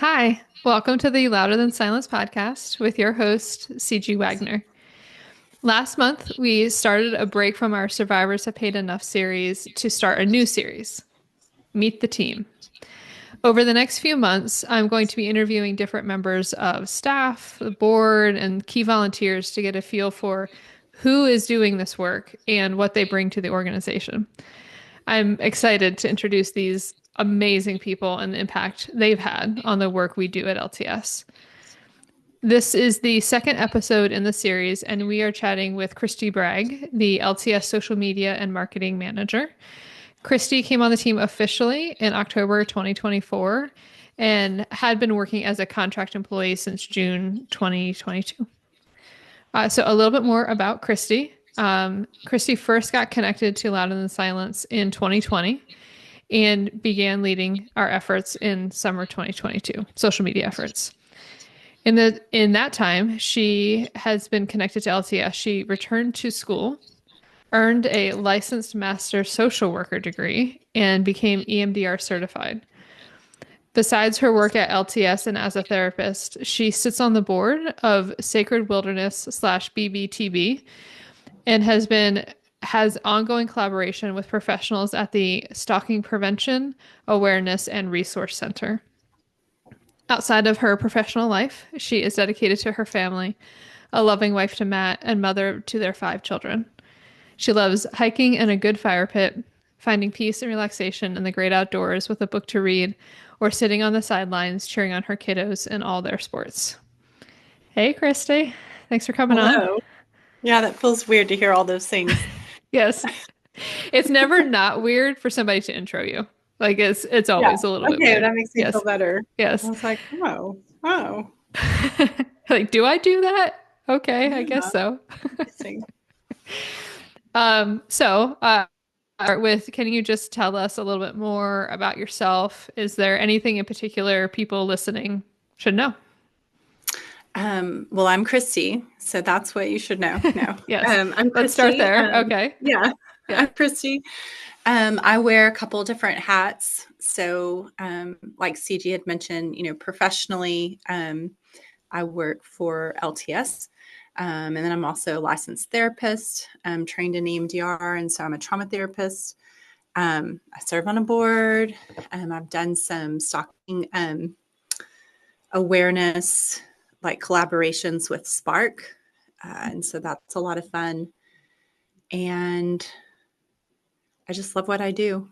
Hi, welcome to the Louder Than Silence podcast with your host, CG Wagner. Last month, we started a break from our Survivors Have Paid Enough series to start a new series, Meet the Team. Over the next few months, I'm going to be interviewing different members of staff, the board, and key volunteers to get a feel for who is doing this work and what they bring to the organization. I'm excited to introduce these amazing people and the impact they've had on the work we do at LTS. This is the second episode in the series, and we are chatting with Christi Bragg, the LTS social media and marketing manager. Christi came on the team officially in October 2024 and had been working as a contract employee since June 2022. So a little bit more about Christi. Christi first got connected to Louder Than Silence in 2020 and began leading our efforts in summer 2022, social media efforts. In that time, she has been connected to LTS. She returned to school, earned a licensed master social worker degree, and became EMDR certified. Besides her work at LTS and as a therapist, she sits on the board of Sacred Wilderness / BBTB and has ongoing collaboration with professionals at the Stalking Prevention, Awareness, and Resource Center. Outside of her professional life, she is dedicated to her family, a loving wife to Matt, and mother to their 5 children. She loves hiking and a good fire pit, finding peace and relaxation in the great outdoors with a book to read, or sitting on the sidelines cheering on her kiddos in all their sports. Hey, Christi. Thanks for coming on. Hello. Yeah, that feels weird to hear all those things. Yes. It's never not weird for somebody to intro you. Like it's Yeah. always a little bit Okay, weird. that makes me feel Yes. better. I Yes. was like, oh, Like, do I do that? Okay, I guess yeah, so. interesting. So start with, can you just tell us a little bit more about yourself? Is there anything in particular people listening should know? Well, I'm Christy, so that's what you should know. No, Yes. I'm Let's start Christy. there. Okay. Yeah, Yeah. I'm Christy. I wear a couple different hats. So, like CG had mentioned, professionally, I work for LTS. And then I'm also a licensed therapist. I'm trained in EMDR, and so I'm a trauma therapist. I serve on a board. I've done some stalking awareness, like collaborations with Spark. And so that's a lot of fun. And I just love what I do.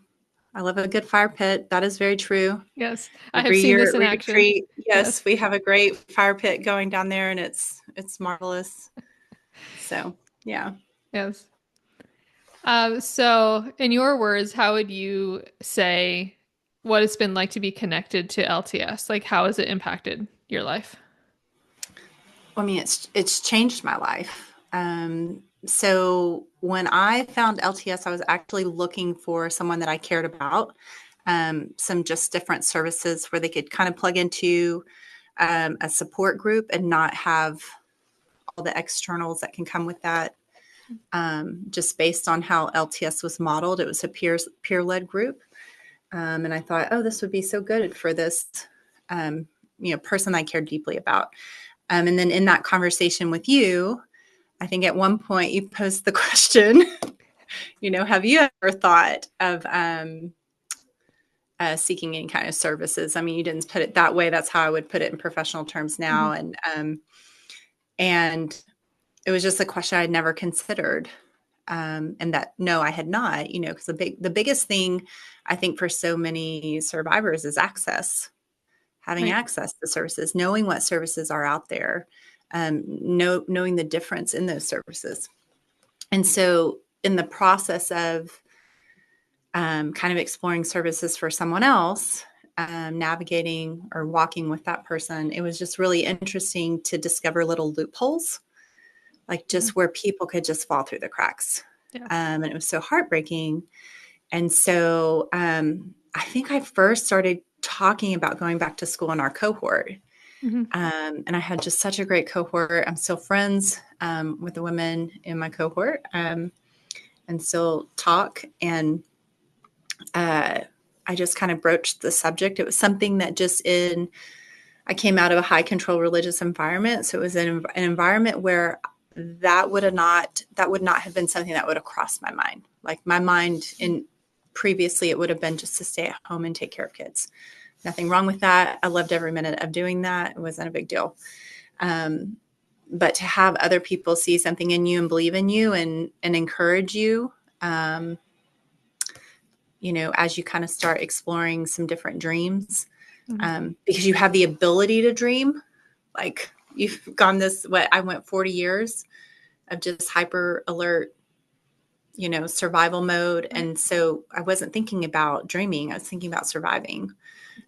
I love a good fire pit. That is very true. Yes. I have Every seen year this at in action. retreat, Yes. yes, we have a great fire pit going down there, and it's marvelous. So yeah. Yes. So in your words, how would you say what it's been like to be connected to LTS? Like, how has it impacted your life? I mean, it's changed my life. So when I found LTS, I was actually looking for someone that I cared about, some just different services where they could kind of plug into a support group and not have all the externals that can come with that. Just based on how LTS was modeled, it was a peer-led group, and I thought, oh, this would be so good for this person I cared deeply about. And then in that conversation with you, I think at one point you posed the question, have you ever thought of seeking any kind of services? I mean, you didn't put it that way. That's how I would put it in professional terms now. Mhm. And it was just a question I'd never considered. And that, no, I had not, because the biggest thing I think for so many survivors is access, having Right. access to services, knowing what services are out there, knowing the difference in those services. And so in the process of kind of exploring services for someone else, navigating or walking with that person, it was just really interesting to discover little loopholes, like Mhm. just where people could just fall through the cracks. Yeah. And it was so heartbreaking. And so I think I first started talking about going back to school in our cohort. Hmm. And I had just such a great cohort. I'm still friends with the women in my cohort and still talk. And I just kind of broached the subject. It was something that just in I came out of a high control religious environment. So it was an environment where that would not have been something that would have crossed my mind. Like my mind in previously, it would have been just to stay at home and take care of kids. Nothing wrong with that. I loved every minute of doing that. It wasn't a big deal. But to have other people see something in you and believe in you and encourage you, as you kind of start exploring some different dreams, because you have the ability to dream. Like you've gone I went 40 years of just hyper alert, survival mode. And so I wasn't thinking about dreaming. I was thinking about surviving.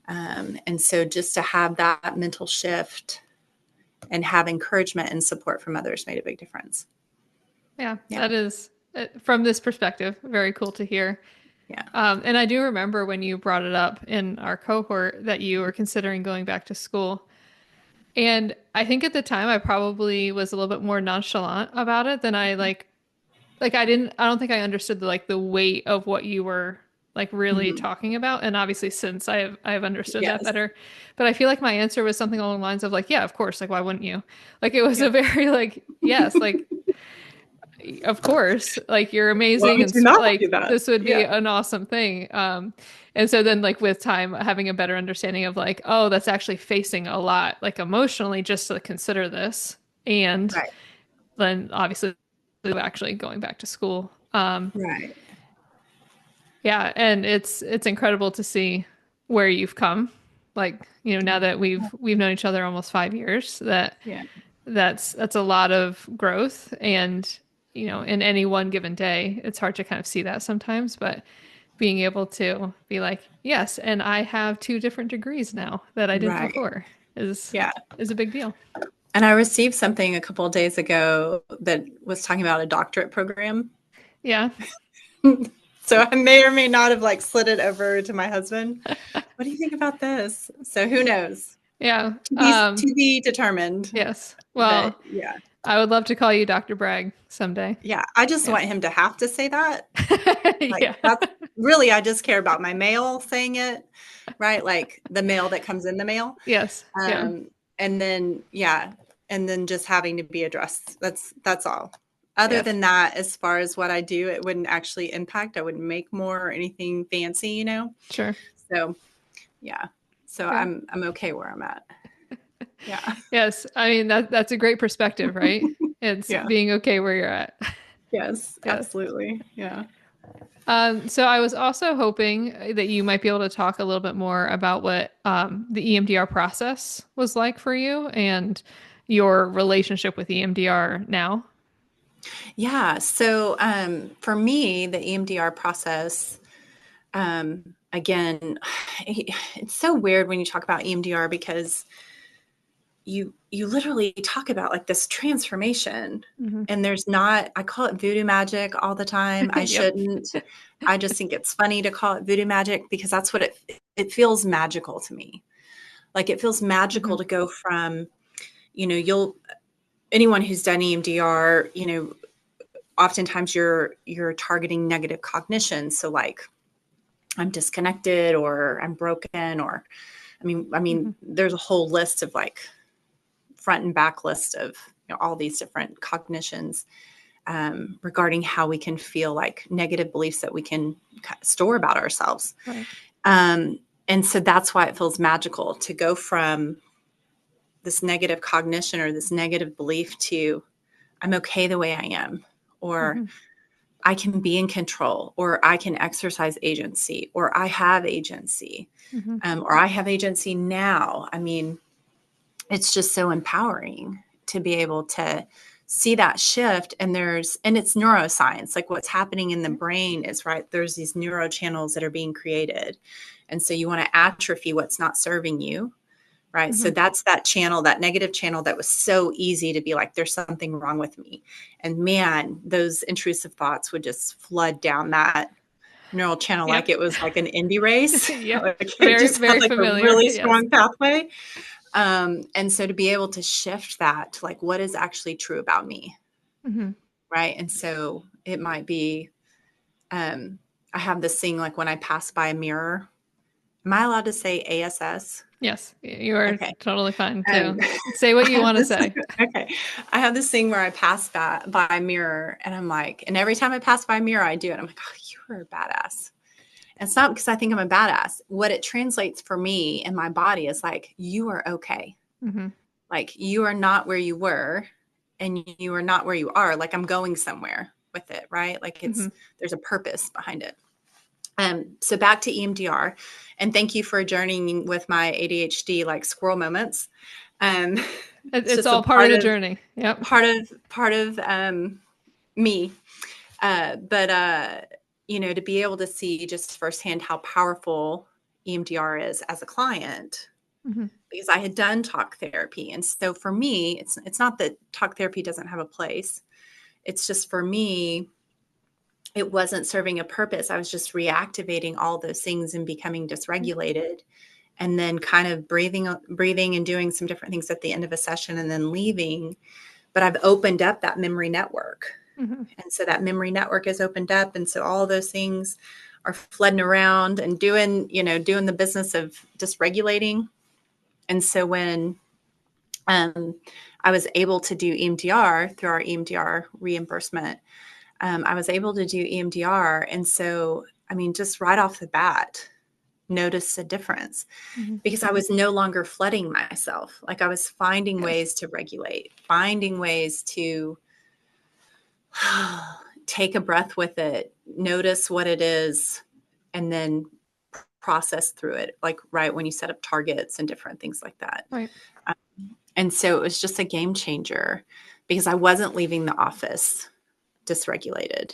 And so just to have that mental shift and have encouragement and support from others made a big difference. Yeah. That is, from this perspective, very cool to hear. Yeah. And I do remember when you brought it up in our cohort that you were considering going back to school. And I think at the time I probably was a little bit more nonchalant about it than I don't think I understood the weight of what you were really talking about. And obviously since I've understood that Yes. better, but I feel like my answer was something along the lines of yeah, of course. Why wouldn't you? It was a very yes, of course, you're amazing and this would be an awesome thing. And so then with time having a better understanding of oh, that's actually facing a lot emotionally just to consider this. And right. then obviously actually going back to school. Right. Yeah, and it's incredible to see where you've come. Now that we've known each other almost 5 years, that's a lot of growth. And in any one given day, it's hard to kind of see that sometimes, but being able to be yes, and I have 2 different degrees now that I did before is a big deal. And I received something a couple of days ago that was talking about a doctorate program. Yeah. So I may or may not have slid it over to my husband. What do you think about this? So who knows? Yeah. To be determined. Yes. Well, but, yeah. I would love to call you Dr. Bragg someday. Yeah. I just want him to have to say that. Yeah. That's really, I just care about my mail saying it, right? The mail that comes in the mail. Yes. And then, and then just having to be addressed. That's all. Other than that, as far as what I do, it wouldn't actually impact. I wouldn't make more or anything fancy, Sure. So, yeah. So I'm okay where I'm at. Yeah. Yes. I mean, that's a great perspective, right? It's being okay where you're at. Yes, absolutely. Yeah. So I was also hoping that you might be able to talk a little bit more about what the EMDR process was like for you and your relationship with EMDR now. Yeah. So for me, the EMDR process, again, it's so weird when you talk about EMDR because you literally talk about this transformation and there's not, I call it voodoo magic all the time. I shouldn't. I just think it's funny to call it voodoo magic because that's what it feels magical to me. It feels magical to go from, anyone who's done EMDR, oftentimes you're targeting negative cognition. So I'm disconnected or I'm broken or, I mean, there's a whole list of front and back list of all these different cognitions regarding how we can feel negative beliefs that we can store about ourselves. Right. And so that's why it feels magical to go from this negative cognition or this negative belief to I'm okay the way I am, or I can be in control, or I can exercise agency, or I have agency, or I have agency now. I mean, it's just so empowering to be able to see that shift. And it's neuroscience, what's happening in the brain is there's these neurochannels that are being created. And so you want to atrophy what's not serving you. Right. So that's that channel, that negative channel that was so easy to be there's something wrong with me. And man, those intrusive thoughts would just flood down that neural channel it was an indie race. Very, just very had familiar. A really strong pathway. And so to be able to shift that to what is actually true about me. Right. And so it might be, I have this thing when I pass by a mirror, Am I allowed to say ASS? Yes, you are Okay. totally fine Um, too. Say what I you have want to this, say. okay. I have this thing where I pass by a mirror and I'm like, and every time I pass by a mirror, I do it. I'm like, oh, you are a badass. And it's not because I think I'm a badass. What it translates for me and my body is like, you are okay. Mm-hmm. Like you are not where you were and you are not where you are. Like I'm going somewhere with it, right? Like Mm-hmm. there's a purpose behind it. So back to EMDR, and thank you for journeying with my ADHD like squirrel moments. Um, it's It's just a all part of the journey. Yep. part of me. But to be able to see just firsthand how powerful EMDR is as a client, Mm-hmm. because I had done talk therapy, and so for me, it's not that talk therapy doesn't have a place. It's just for me, it wasn't serving a purpose. I was just reactivating all those things and becoming dysregulated, and then kind of breathing and doing some different things at the end of a session and then leaving. But I've opened up that memory network. Mm-hmm. And so that memory network is opened up. And so all those things are flooding around and doing the business of dysregulating. And so when I was able to do EMDR through our EMDR reimbursement, I was able to do EMDR. And so, I mean, just right off the bat, notice a difference Mm-hmm. because I was no longer flooding myself. Like I was finding Yes. ways to regulate, finding ways to take a breath with it, notice what it is, and then process through it. Like right when you set up targets and different things like that. Right. And so it was just a game changer because I wasn't leaving the office dysregulated.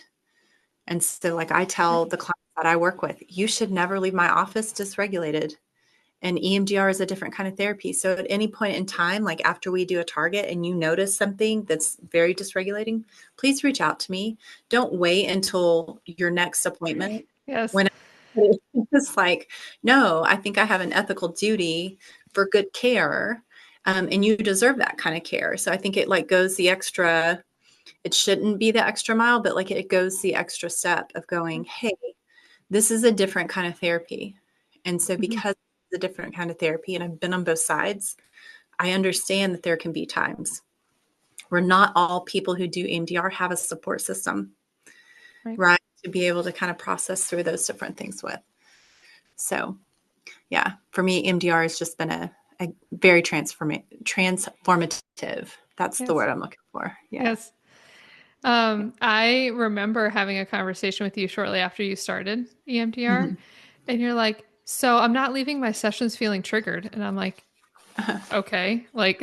And so like I tell the clients that I work with, you should never leave my office dysregulated. And EMDR is a different kind of therapy. So at any point in time, like after we do a target and you notice something that's very dysregulating, please reach out to me. Don't wait until your next appointment. Yes. When it's like, no, I think I have an ethical duty for good care. And you deserve that kind of care. So I think it like goes the extra, it shouldn't be the extra mile, but like it goes the extra step of going, hey, this is a different kind of therapy. And so Mm-hmm. because it's a different kind of therapy and I've been on both sides, I understand that there can be times where not all people who do EMDR have a support system, Right. right? To be able to kind of process through those different things with. So yeah, for me, EMDR has just been a very transformative. That's the Yes. word I'm looking for. Yeah. Yes. I remember having a conversation with you shortly after you started EMDR, Mm-hmm. and you're like, "So I'm not leaving my sessions feeling triggered," and I'm like, "Okay, like,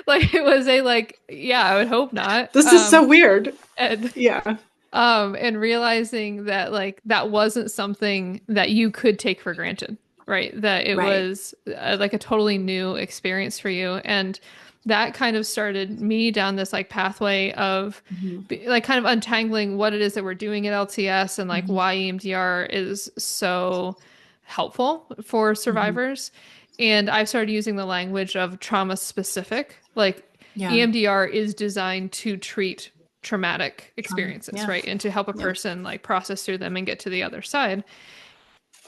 like it was a like, yeah, I would hope not." This is so weird. And Yeah. and realizing that like that wasn't something that you could take for granted, right? That it Right. was like a totally new experience for you, and that kind of started me down this like pathway of Mm-hmm. like kind of untangling what it is that we're doing at LTS and like Mm-hmm. why EMDR is so helpful for Mm-hmm. survivors. And I've started using the language of trauma specific. Like Yeah. EMDR is designed to treat traumatic Trauma. experiences, Yeah. right? And to help a Yeah. person like process through them and get to the other side.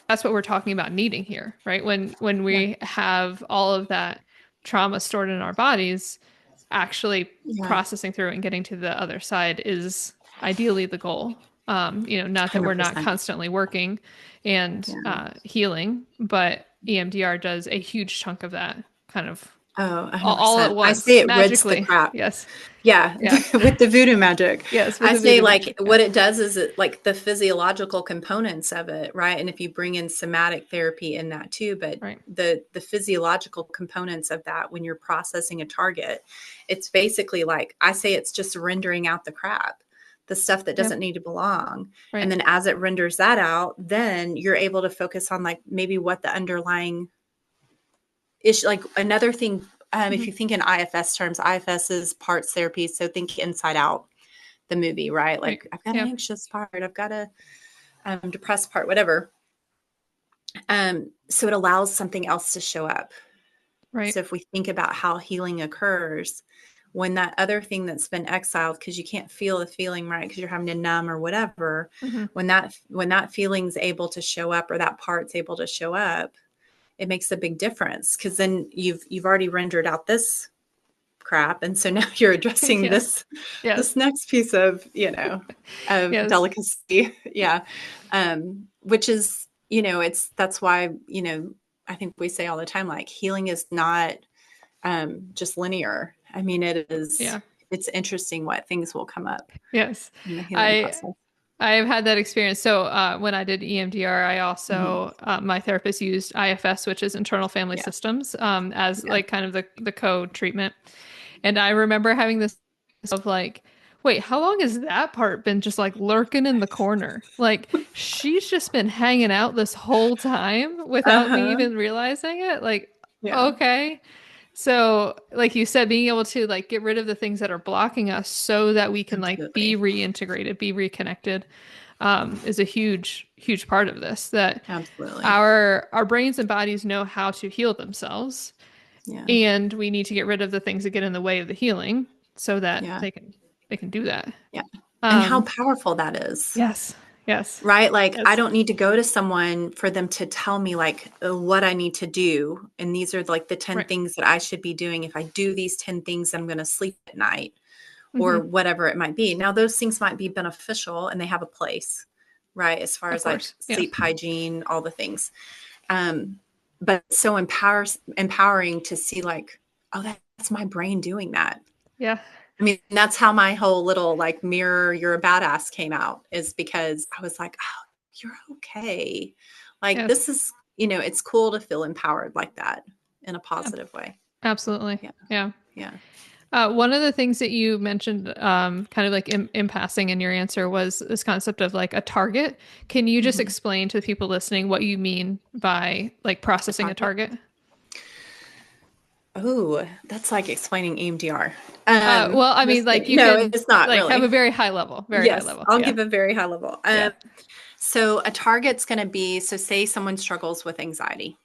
That's what we're talking about needing here, right? When Yeah. we have all of that trauma stored in our bodies, actually Yeah. processing through it and getting to the other side is ideally the goal. Not that we're not 100%. constantly working and Yeah. healing, but EMDR does a huge chunk of that kind of Oh, all at 100%. I say once, it rids the magically. crap. Yes. Yeah, Yeah. with the voodoo magic. Yes, with I the say voodoo like magic. Yeah. what it does is it like the physiological components of it, right? And if you bring in somatic therapy in that too, but Right. the physiological components of that when you're processing a target, it's basically like I say it's just rendering out the crap, the stuff that Yeah. doesn't need to belong. Right. And then as it renders that out, then you're able to focus on like maybe what the underlying issue, like another thing. If you think in IFS terms, IFS is parts therapy. So think Inside Out, the movie, right? Right. Like I've got Yeah. an anxious part, I've got a depressed part, whatever. So it allows something else to show up. Right. So if we think about how healing occurs, when that other thing that's been exiled because you can't feel the feeling, right? Because you're having to numb or whatever, Mm-hmm. when that feeling's able to show up or that part's able to show up, it makes a big difference, because then you've already rendered out this crap, and so now you're addressing Yes. this Yes. next piece of, of Yes. delicacy. Yeah. Which is, that's why, I think we say all the time, like, healing is not just linear. I mean, Yeah. it's interesting what things will come up Yes. in the healing I process. I've had that experience. So when I did EMDR, I Mhm. also my therapist used IFS, which is internal family Yeah. systems, as Yeah. like kind of the code treatment. And I remember having this of like, wait, how long has that part been just like lurking in the corner? Like she's just been hanging out this whole time without me Uh-huh. even realizing it. Like, Yeah. okay. So, like you said, being able to like get rid of the things that are blocking us so that we can like be Absolutely. reintegrated, be reconnected, is a huge, huge part of this. That Absolutely. our brains and bodies know how to heal themselves, Yeah. and we need to get rid of the things that get in the way of the healing so that Yeah. they can do that. Yeah. And how Um, powerful that is. yes, yes, Right? Like, I yes, don't need to go to someone for them to tell me, like, what I need to do. And these are like the 10 right. things that I should be doing. If I do these 10 things, I'm going to sleep at night, Hmm. or whatever it might be. Now, those things might be beneficial and they have a place, right? As far Of as like course, yeah, sleep hygiene, all the things. Um, but so empowering to see, like, oh, that's my brain doing that. yeah, I mean, that's how my whole little, like, mirror, you're a badass came out, is because I was like, oh, you're okay. Like, yes, this is, it's cool to feel empowered like that in a ab- positive way. absolutely, Yeah. yeah. Yeah. One of the things that you mentioned, kind of like in passing in your answer, was this concept of like a target. Can you just Hmm. explain to the people listening what you mean by like A processing a target. target? Oh, that's like explaining EMDR. Well, I mean, Just like kidding. you No, can it's not like have a really. very high level, very high Yes, level. I'll Yeah, give a very high level. yeah. So a target's going to be, so say someone struggles with anxiety.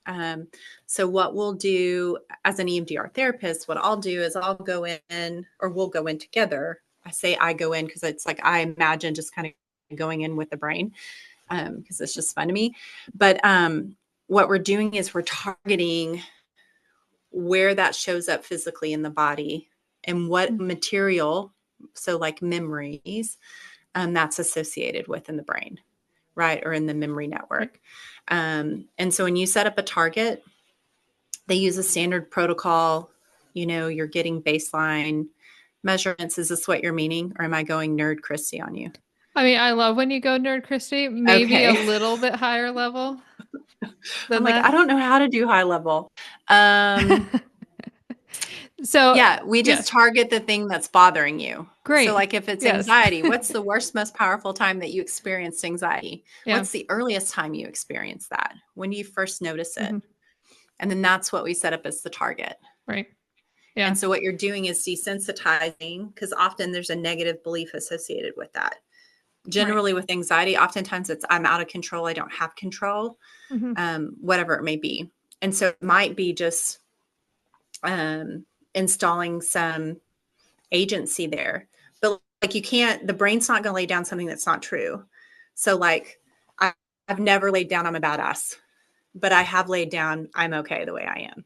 Um, so what we'll do as an EMDR therapist, what I'll do is I'll go in, or we'll go in together. I say I go in because it's like, I imagine just kind of going in with the brain, because it's just fun to me. But what we're doing is we're targeting where that shows up physically in the body and what Mm, material, so like memories, that's associated with in the brain, right? Or in the memory right. network. And so when you set up a target, they use a standard protocol. You're getting baseline measurements. Is this what you're meaning? Or am I going nerd Christy on you? I mean, I love when you go nerd, Christy. Maybe a Okay. little bit higher level I'm than like, I that. don't know how to do high level. Um, So, Yeah, we just yes, target the thing that's bothering you. So, great. like, if it's Yes. anxiety, what's the worst, most powerful time that you experienced anxiety? Yeah. What's the earliest time you experienced that? When do you first notice it? Hmm. And then that's what we set up as the target. Right. Yeah. And so, what you're doing is desensitizing, because often there's a negative belief associated with that. Right. Generally, with anxiety, oftentimes it's, I'm out of control, I don't have control, Hmm. whatever it may be. And so, it might be just installing some agency there. But like, you can't, the brain's not going to lay down something that's not true. So like, I, I've never laid down I'm a badass, but I have laid down I'm okay the way I am.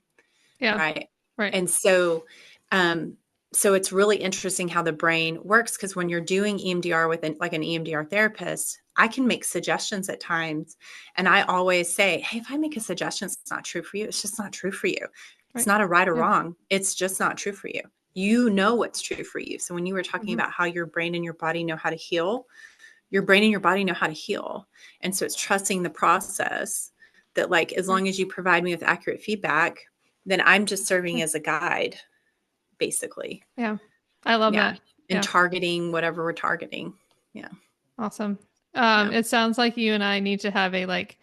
Yeah. Right. Right. And um, so it's really interesting how the brain works, because when you're doing EMDR with like an EMDR therapist, I can make suggestions at times. And I always say, hey, if I make a suggestion, it's not true for you, it's just not true for you. It's Right. not a right or Yeah. wrong. It's just not true for you. You know what's true for you. So when you were talking Hmm. about how your brain and your body know how to heal, your brain and your body know how to heal. And so it's trusting the process, that like, as Right. long as you provide me with accurate feedback, then I'm just serving Yeah. as a guide, basically. Yeah. I love Yeah. that. And Yeah. targeting whatever we're targeting. Yeah. Awesome. Yeah. It sounds like you and I need to have a like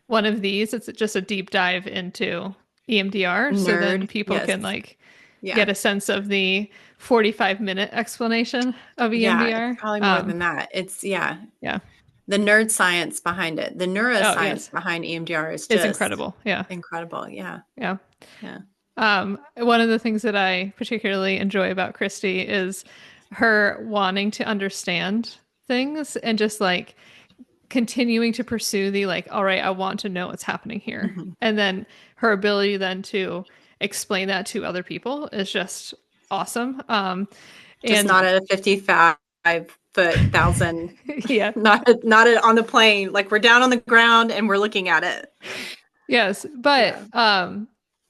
one of these. It's just a deep dive into EMDR so then Nerd. people Yes. can like Yeah. get a sense of the 45-minute explanation of Yeah. It's EMDR. probably more than that. It's, yeah. Yeah. The nerd science behind it, the Oh, neuroscience yes. behind EMDR is It's just incredible. Yeah. incredible. Yeah. Yeah. Yeah. One of the things that I particularly enjoy about Christy is her wanting to understand things and just like continuing to pursue the like, all right, I want to know what's happening here. Mhm. And then her ability then to explain that to other people is just awesome. Just And not a 55-foot thousand, yeah, not on the plane. Like we're down on the ground and we're looking at it. yes, Yeah.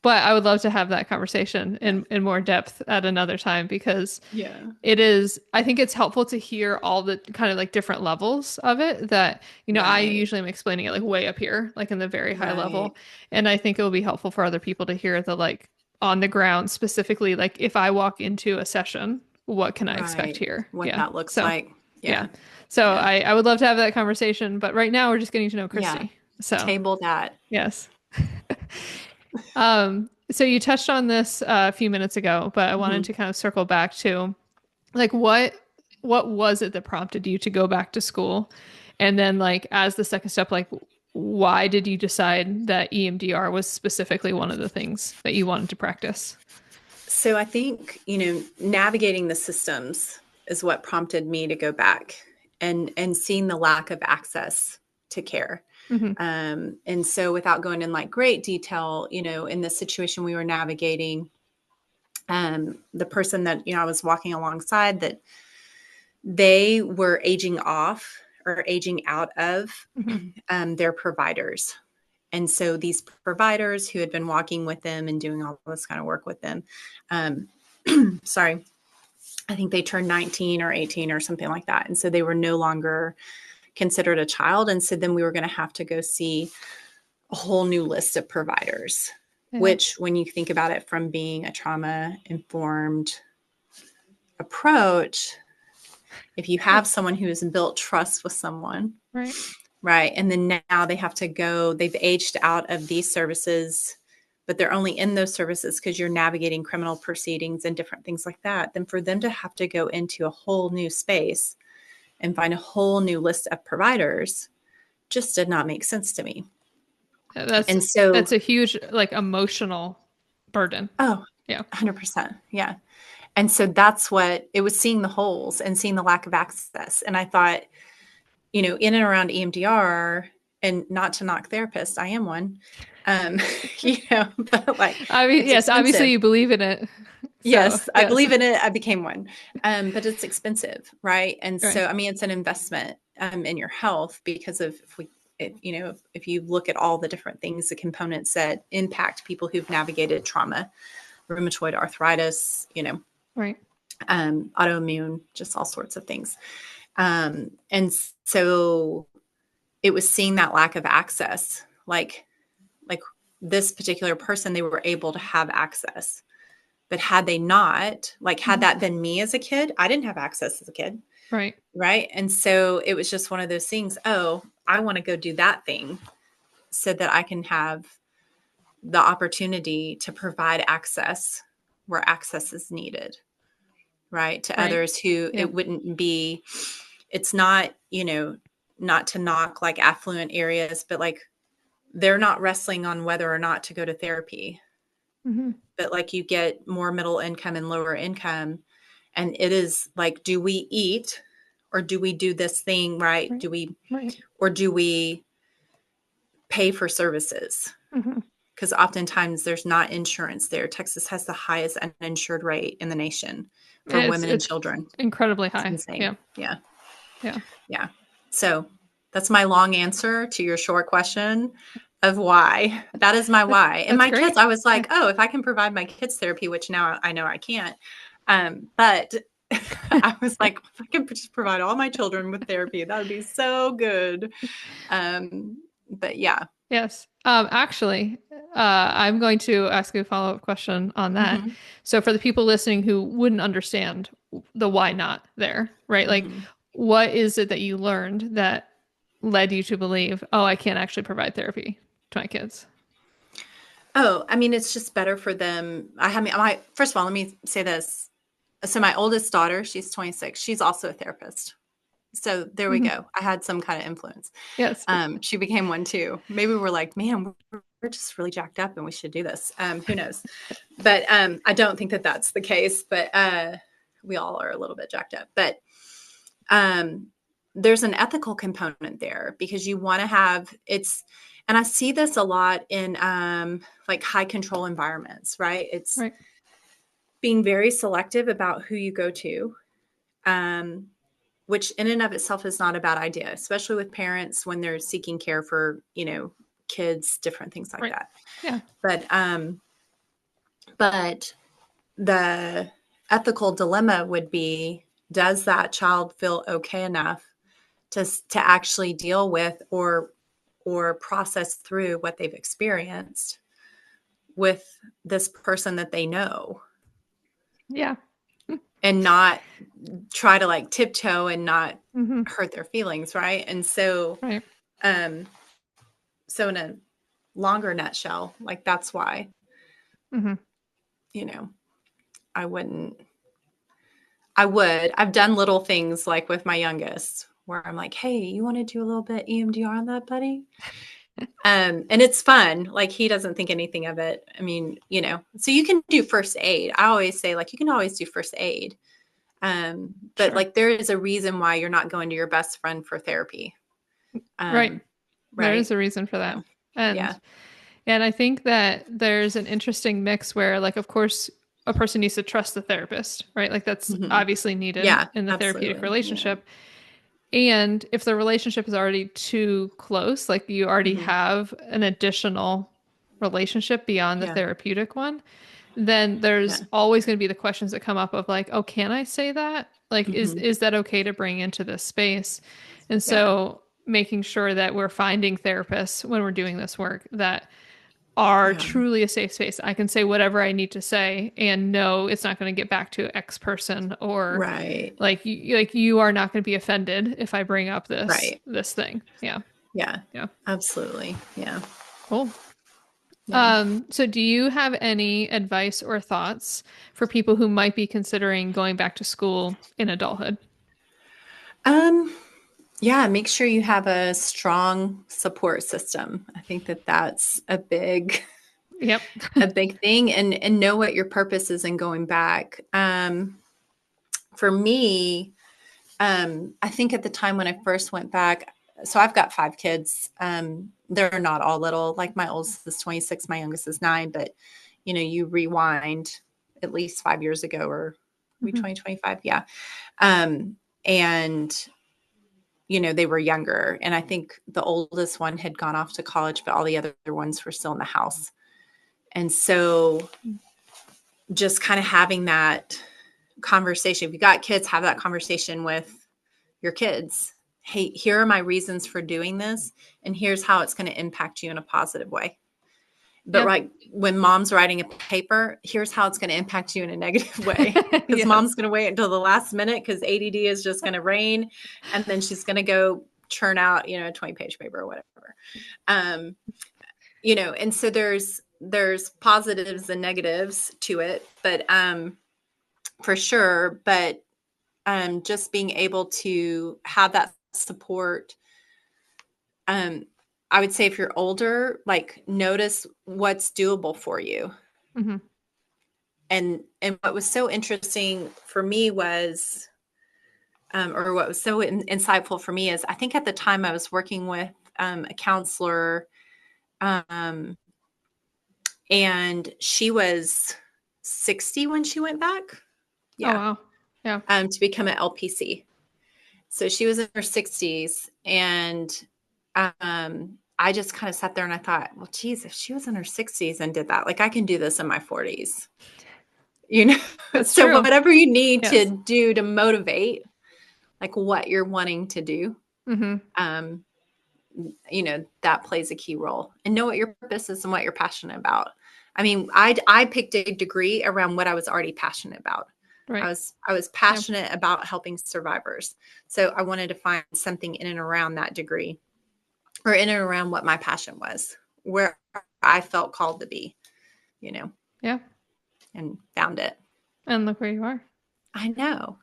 but I would love to have that conversation Yeah. in more depth at another time because Yeah. it is, I think it's helpful to hear all the kind of like different levels of it that, I Right. usually am explaining it like way up here, like in the very high Right. level. And I think it will be helpful for other people to hear the like on the ground, specifically, like if I walk into a session, what can I expect Right. here? What Yeah. that looks So, like. yeah. Yeah. So Yeah. I would love to have that conversation, but right now we're just getting to know Yeah. Christy. So, Table that. yes. So you touched on this a few minutes ago, but I wanted Mhm. to kind of circle back to like what was it that prompted you to go back to school? And then like as the second step, like why did you decide that EMDR was specifically one of the things that you wanted to practice? So I think, navigating the systems is what prompted me to go back and seeing the lack of access to care. Hmm. And so without going in like great detail, in the situation we were navigating, the person that, I was walking alongside, that they were aging off or aging out of Hmm. their providers. And so these providers who had been walking with them and doing all this kind of work with them, um, sorry, I think they turned 19 or 18 or something like that. And so they were no longer considered a child. And so then we were going to have to go see a whole new list of providers, Yeah. which when you think about it from being a trauma informed approach, if you have someone who has built trust with someone, Right. right, and then now they have to go, they've aged out of these services, but they're only in those services because you're navigating criminal proceedings and different things like that, then for them to have to go into a whole new space and find a whole new list of providers just did not make sense to me. That's And so, that's a huge like emotional burden. oh, Yeah. 100%. Yeah. And so that's what it was, seeing the holes and seeing the lack of access. And I thought, in and around EMDR, and not to knock therapists, I am one, um, but like I mean, it's yes, expensive. obviously you believe in it. So, Yes, I yes. believe in it. I became one. But it's expensive, right? And Right. so, I mean, it's an investment in your health because of if you look at all the different things, the components that impact people who've navigated trauma, rheumatoid arthritis, Right. autoimmune, just all sorts of things. And so it was seeing that lack of access, like this particular person, they were able to have access. But had they not, like, had Mhm. that been me as a kid, I didn't have access as a kid. Right. Right. And so it was just one of those things. Oh, I want to go do that thing so that I can have the opportunity to provide access where access is needed. Right. To Right. others who Yeah. it wouldn't be, it's not, not to knock like affluent areas, but like they're not wrestling on whether or not to go to therapy. Hmm. But like you get more middle income and lower income. And it is like, do we eat or do we do this thing, right? Right. Right. Do we pay for services? Hmm. Because oftentimes there's not insurance there. Texas has the highest uninsured rate in the nation for women and It's children. incredibly It's high. insane. Yeah. Yeah. Yeah. Yeah. So that's my long answer to your short question of why. That is my why. And That's my kids, great. I was Yeah. like, oh, if I can provide my kids therapy, which now I know I can't. But I was like, if I could just provide all my children with therapy, that would be so good. But yeah. Yes. Actually, I'm going to ask you a follow-up question on that. Hmm. So for the people listening who wouldn't understand the why not there, right? Like, Hmm. what is it that you learned that led you to believe, oh, I can't actually provide therapy to my kids? Oh, I mean, it's just better for them. First of all, let me say this. So my oldest daughter, she's 26. She's also a therapist. So there we Mhm. go. I had some kind of influence. Yes. She became one too. Maybe we're like, man, we're just really jacked up and we should do this. Who knows? But I don't think that that's the case. But we all are a little bit jacked up. But there's an ethical component there because you want to have and I see this a lot in like high control environments, right? It's Right. being very selective about who you go to, which in and of itself is not a bad idea, especially with parents when they're seeking care for, kids, different things like Right. that. Yeah. But the ethical dilemma would be, does that child feel okay enough to actually deal with or process through what they've experienced with this person that they know, Yeah. and not try to like tiptoe and not Mm-hmm. hurt their feelings, right? And so Right. so in a longer nutshell, like that's why Mm-hmm. I wouldn't I've done little things like with my youngest where I'm like, hey, you want to do a little bit EMDR on that, buddy? And it's fun. Like, he doesn't think anything of it. I mean, so you can do first aid. I always say, like, you can always do first aid. But Sure. like, there is a reason why you're not going to your best friend for therapy. Right. There Right. is a reason for that. Yeah. And Yeah. and I think that there's an interesting mix where, like, of course, a person needs to trust the therapist, right? Like, that's Mhm. obviously needed Yeah, in the therapeutic absolutely. Yeah. relationship. And if the relationship is already too close, like you already Mhm. have an additional relationship beyond the Yeah. therapeutic one, then there's Yeah. always going to be the questions that come up of like, oh, can I say that? Like, Mhm. is that okay to bring into this space? And Yeah. so making sure that we're finding therapists when we're doing this work that are Yeah. truly a safe space. I can say whatever I need to say and no, it's not going to get back to X person, or Right. like you are not going to be offended if I bring up Right. this thing. Yeah. Yeah. Yeah. Absolutely. Yeah. Cool. Yeah. So do you have any advice or thoughts for people who might be considering going back to school in adulthood? Um, yeah, make sure you have a strong support system. I think that that's Yep. a big thing, and know what your purpose is in going back. For me, I think at the time when I first went back, so I've got 5 kids. They're not all little. Like, my oldest is 26, my youngest is 9, but you rewind at least 5 years ago, or we Mhm. 2025, yeah. And they were younger, and I think the oldest one had gone off to college, but all the other ones were still in the house. And so just kind of having that conversation, if you got kids, have that conversation with your kids. Hey, here are my reasons for doing this, and here's how it's going to impact you in a positive way. But Yeah. right when mom's writing a paper, here's how it's going to impact you in a negative way. Because Yes. mom's going to wait until the last minute because ADD is just going to reign, and then she's going to go churn out, a 20-page paper or whatever. Um, and so there's positives and negatives to it, but for sure. But just being able to have that support. I would say if you're older, like, notice what's doable for you. Hmm. And what was so interesting for me was, or what was so insightful for me is, I think at the time I was working with a counselor, um, and she was 60 when she went back. Oh, Yeah. wow. Yeah. To become an LPC. So she was in her 60s, and I just kind of sat there and I thought, well, geez, if she was in her 60s and did that, like, I can do this in my 40s, you know? That's So true. whatever you need to Yes. do to motivate, like, what you're wanting to do, Hmm. um, that plays a key role. And know what your purpose is and what you're passionate about. I mean, I picked a degree around what I was already passionate about. I Right. was Yeah. passionate about helping survivors. So I wanted to find something in and around that degree, or in and around what my passion was, where I felt called to be, you know, Yeah. and found it. And look where you are. I know.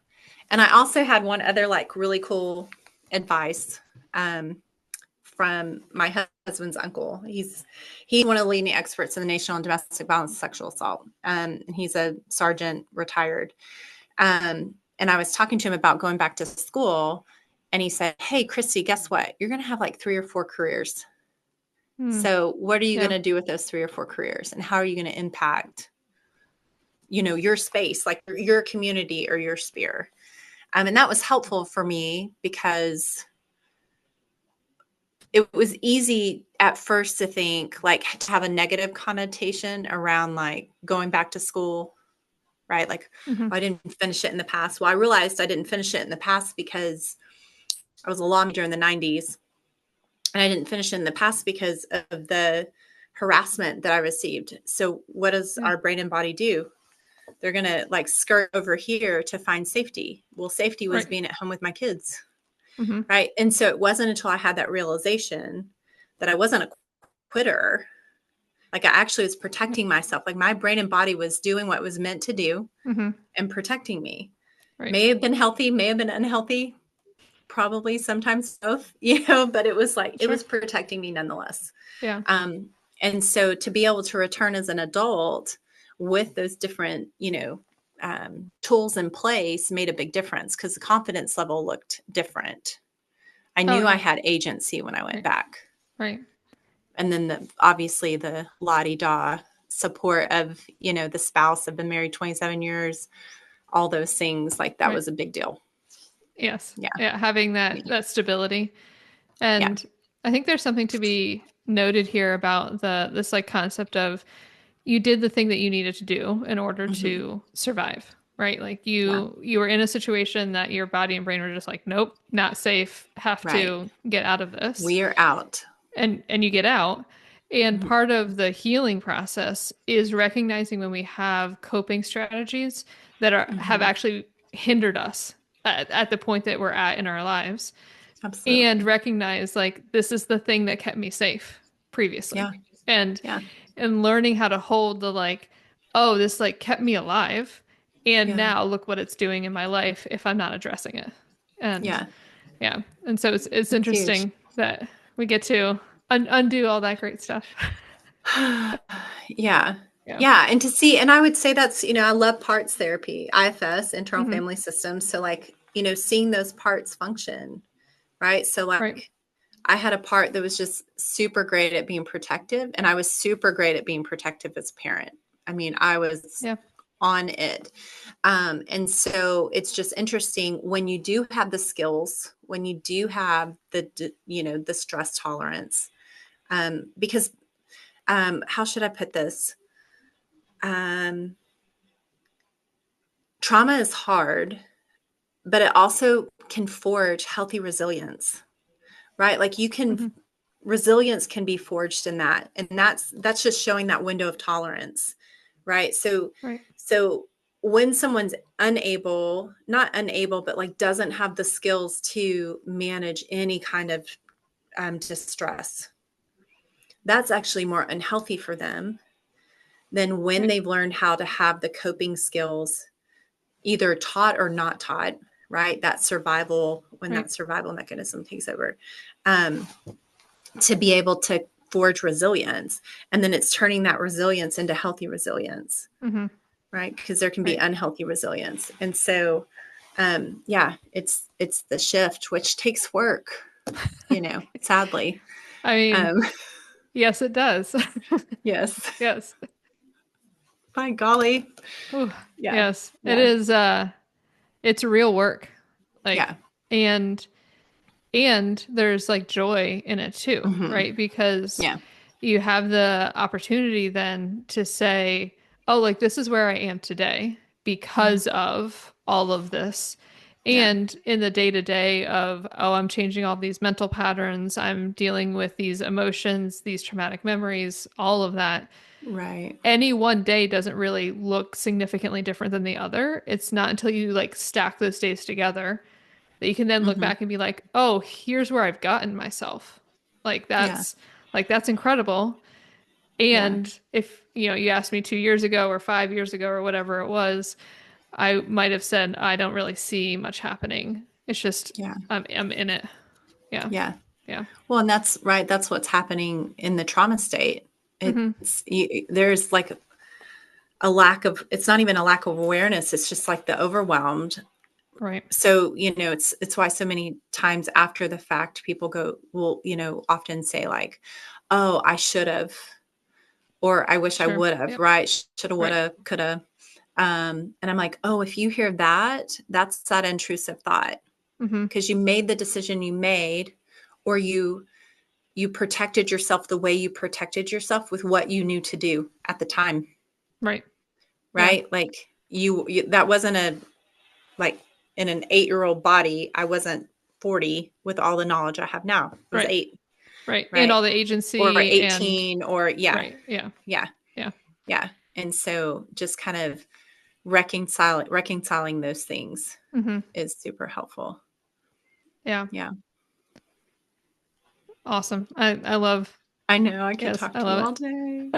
And I also had one other, like, really cool advice from my husband's uncle. He's one of the leading experts in the nation on domestic violence and sexual assault. And he's a sergeant, retired. And I was talking to him about going back to school. And he said, "Hey, Christy, guess what? You're going to have like 3 or 4 careers. Mm. So what are you Yeah. going to do with those 3 or 4 careers? And how are you going to impact, your space, like your community or your sphere?" And that was helpful for me because it was easy at first to think, like, to have a negative connotation around like going back to school, right? Like, Mm-hmm. "Oh, I didn't finish it in the past." Well, I realized I didn't finish it in the past because I was a law major in the 90s, and I didn't finish it in the past because of the harassment that I received. So what does Yeah. our brain and body do? They're going to like skirt over here to find safety. Well, safety was Right. being at home with my kids. Mm-hmm. Right. And so it wasn't until I had that realization that I wasn't a quitter. Like, I actually was protecting myself. Like, my brain and body was doing what it was meant to do Mm-hmm. and protecting me. Right. May have been healthy, may have been unhealthy, probably sometimes both, but it was like, it Sure. was protecting me nonetheless. Yeah. And so to be able to return as an adult with those different, tools in place made a big difference because the confidence level looked different. I Oh knew I yeah. had agency when I went Right. back. Right. And then obviously the la-di-da support of, the spouse. I've been married 27 years, all those things, like that Right. was a big deal. Yes. Yeah. Yeah. Having Yeah. that stability. Yeah. And I think there's something to be noted here about this like concept of you did the thing that you needed to do in order Mm-hmm. to survive, right? Like Yeah. you were in a situation that your body and brain were just like, nope, not safe, have Right. to get out of this. We are out. And you get out. And Mm-hmm. part of the healing process is recognizing when we have coping strategies that have Mm-hmm. actually hindered us at the point that we're at in our lives, and Absolutely. recognize like this is the thing that kept me safe previously, Yeah. and Yeah. learning how to hold the like, oh, this like kept me alive, and Yeah. now look what it's doing in my life if I'm not addressing it. And Yeah. yeah, and so it's It's huge. interesting that we get to undo all that great stuff. Yeah. Yeah. Yeah. And to see, and I would say that's, I love parts therapy, IFS, internal Hmm. family systems. So like, seeing those parts function, right? So Right. like I had a part that was just super great at being protective, and I was super great at being protective as a parent. I mean, I was Yeah. on it. And so it's just interesting when you do have the skills, when you do have the stress tolerance, because how should I put this? Um, Trauma is hard, but it also can forge healthy resilience, right? Like Hmm. resilience can be forged in that. And that's just showing that window of tolerance, right? Right. So when someone's not unable, but like doesn't have the skills to manage any kind of distress, that's actually more unhealthy for them than when Right. they've learned how to have the coping skills, either taught or not taught, right? When Right. that survival mechanism takes over, um, to be able to forge resilience. And then it's turning that resilience into healthy resilience, Hmm. right? Because there can be Right. unhealthy resilience. And so, yeah, it's the shift, which takes work, sadly. I mean, Um, yes, it does. yes, Yes. by golly. Ooh, Yeah. yes. It Yeah. is it's real work. Yeah. Like, and there's like joy in it too, Hmm. right? Because Yeah. you have the opportunity then to say, oh, like this is where I am today Hmm. because of all of this. Yeah. And in the day to day of, oh, I'm changing all these mental patterns, I'm dealing with these emotions, these traumatic memories, all of that. Right. Any one day doesn't really look significantly different than the other. It's not until you like stack those days together that you can then look Hmm. back and be like, oh, here's where I've gotten myself. Like Yeah. that's incredible. Yeah. And if you asked me 2 years ago or 5 years ago or whatever it was, I might have said I don't really see much happening. It's just Yeah. I'm in it. Yeah. Yeah. Yeah. Well, and that's right. That's what's happening in the trauma state. Hmm. There's like it's not even a lack of awareness. It's just like the overwhelmed, Right. So, it's why so many times after the fact, people will, often say like, oh, I should have, or I wish I Sure. would have, Yep. right? Shoulda, Right. woulda, coulda. And I'm like, oh, if you hear that, that's that intrusive thought, Mm-hmm. because you made the decision you made, or you protected yourself the way you protected yourself with what you knew to do at the time, Right. Yeah. right? Like that wasn't like in an 8-year-old body. I wasn't 40 with all the knowledge I have now. I was Right. 8, Right. And right? all the Or agency and 18, or yeah, right. Yeah. yeah, Yeah. yeah. And so just kind of reconciling those things Mm-hmm. is super helpful. Yeah. Yeah. Awesome. I love, I know I could yes, talk I to you love all day.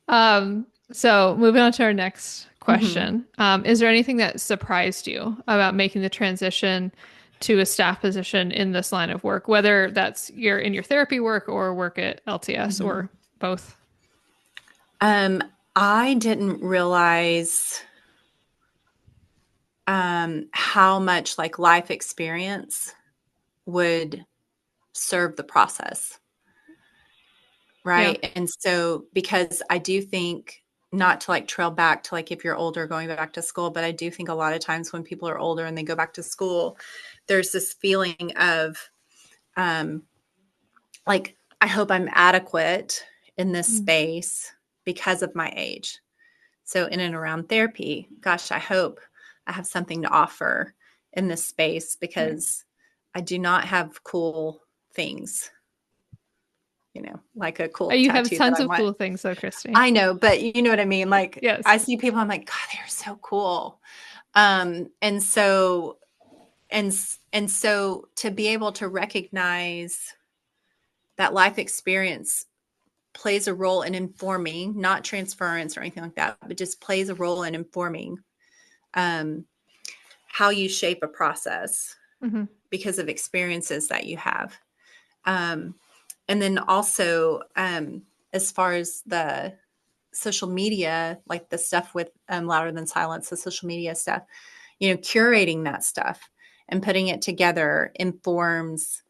it. So moving on to our next Hmm. question. Is there anything that surprised you about making the transition to a staff position in this line of work, whether that's in your therapy work or work at LTS Hmm. or both? Um, I didn't realize how much like life experience would serve the process. Yeah. Right. And so, because I do think, not to like trail back to like if you're older going back to school, but I do think a lot of times when people are older and they go back to school, there's this feeling of um, like, I hope I'm adequate in this Mm. space because of my age. So, in and around therapy, gosh, I hope I have something to offer in this space, Right. because I do not have cool things, like a cool You have tattoo that tons I of want. cool things though, Christy. I know, but you know what I mean? Like, Yes. I see people, I'm like, God, they're so cool. And so to be able to recognize that life experience plays a role in informing, not transference or anything like that, but just plays a role in informing um, how you shape a process Hmm. because of experiences that you have. Um, and then also, as far as the social media, like the stuff with Louder Than Silence, the social media stuff, curating that stuff and putting it together informs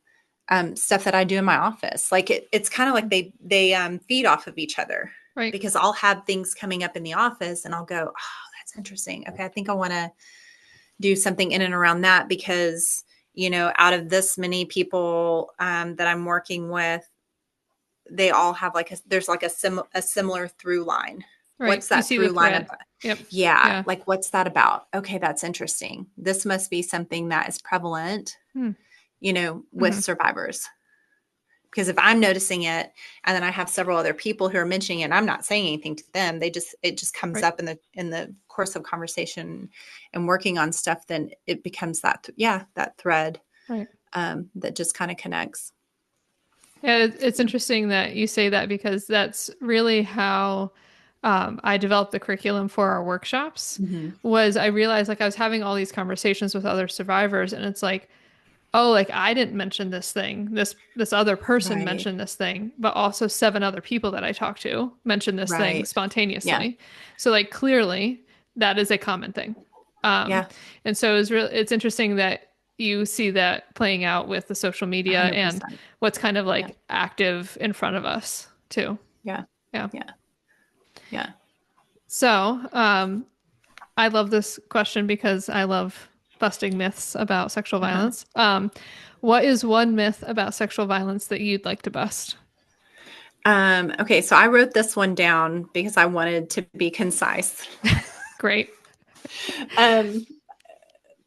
stuff that I do in my office. Like it's kind of like they feed off of each other, Right. because I'll have things coming up in the office and I'll go, oh, that's interesting. Okay, I think I want to do something in and around that, because out of this many people that I'm working with, they all have like there's like a similar through line. Right. What's You that see the through line thread. about? Yep. Yeah, Yeah. like what's that about? Okay, that's interesting. This must be something that is prevalent, Mm. with Hmm. survivors. Because if I'm noticing it, and then I have several other people who are mentioning it, and I'm not saying anything to them, it just comes Right. up in the course of conversation and working on stuff, then it becomes that thread Right. that just kind of connects. Yeah, it's interesting that you say that because that's really how I developed the curriculum for our workshops. Hmm. Was I realized like I was having all these conversations with other survivors, and it's like, oh, like I didn't mention this thing. This other person Right. mentioned this thing, but also 7 other people that I talked to mentioned this thing Right. Yeah. spontaneously. So like clearly that is a common thing. Um, Yeah. and so it's interesting that you see that playing out with the social media and 100%. what's kind of Yeah. like active in front of us too. Yeah. Yeah. Yeah. Yeah. So, I love this question because I love busting myths about sexual Uh-huh. violence. What is one myth about sexual violence that you'd like to bust? Okay, so I wrote this one down because I wanted to be concise. Great. Um,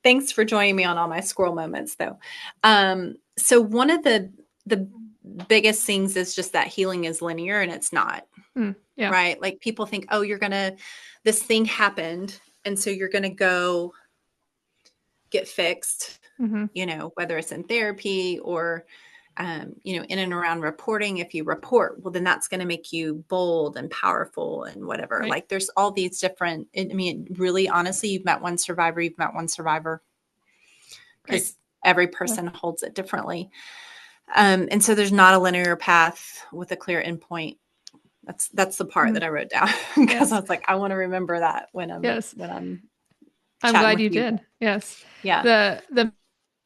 Thanks for joining me on all my squirrel moments, though. So one of the biggest things is just that healing is linear, and it's not, Mm, yeah. right? Like people think, oh, this thing happened, and so you're gonna go get fixed, Hmm. whether it's in therapy or in and around reporting. If you report, well, then that's going to make you bold and powerful and whatever. Right. Like there's all these different, I mean, really, honestly, you've met one survivor, Right. because every Yeah. person holds it differently. And so there's not a linear path with a clear endpoint. That's the part Mhm. that I wrote down because I Yes. was like, I want to remember that when Yes. I'm I'm chatting glad with you you. did. Yes. Yeah. The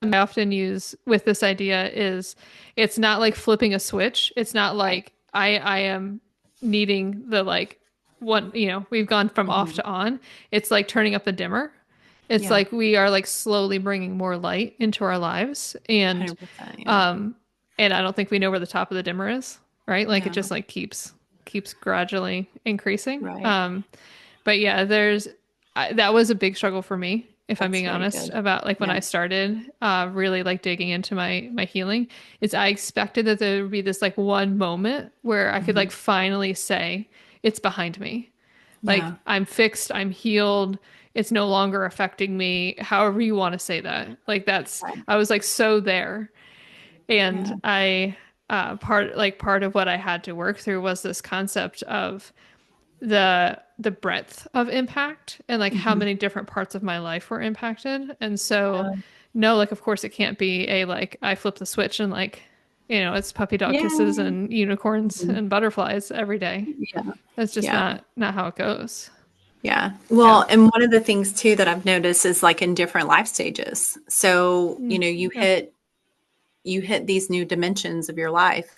I often use with this idea is it's not like flipping a switch. It's not Right. like I am needing the like one, we've gone from off Mhm. to on. It's like turning up the dimmer. It's Yeah. like we are like slowly bringing more light into our lives, 100%. Yeah. um and I don't think we know where the top of the dimmer is, right? Like it Yeah. just like keeps gradually increasing. Right. But yeah, that was a big struggle for me, if I'm That's being very honest, good. about like when Yeah. I started really like digging into my healing, is I expected that there would be this like one moment where I could Mhm. like finally say it's behind me. Like Yeah. I'm fixed, I'm healed, it's no longer affecting me, however you want to say that. Like Right. I was like so there. Yeah. And part of what I had to work through was this concept of the breadth of impact and like how Mhm. many different parts of my life were impacted. And so Yeah. no, like of course it can't be a like I flip the switch and like, it's puppy dog kisses Yeah. and unicorns Mhm. and butterflies every day. Yeah. That's just Yeah. not how it goes. Yeah. Yeah. Well, and one of the things too that I've noticed is like in different life stages. So, Mm. Yeah. you hit these new dimensions of your life.